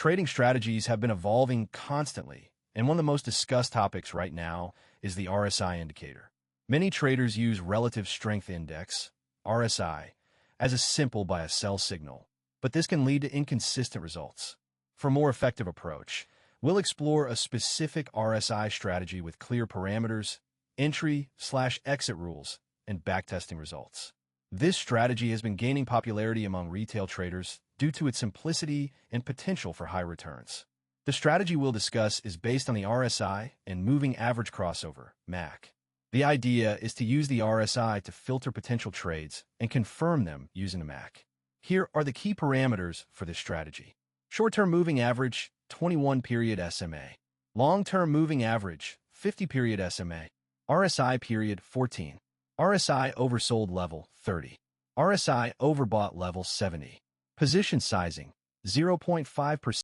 Trading strategies have been evolving constantly, and one of the most discussed topics right now is the RSI indicator. Many traders use Relative Strength Index, RSI, as a simple buy or sell signal, but this can lead to inconsistent results. For a more effective approach, we'll explore a specific RSI strategy with clear parameters, entry/exit rules, and backtesting results. This strategy has been gaining popularity among retail traders due to its simplicity and potential for high returns. The strategy we'll discuss is based on the RSI and Moving Average Crossover, MAC. The idea is to use the RSI to filter potential trades and confirm them using the MAC. Here are the key parameters for this strategy. Short-term moving average, 21-period SMA. Long-term moving average, 50-period SMA. RSI period, 14. RSI oversold level, 30. RSI overbought level, 70. Position sizing, 0.5%.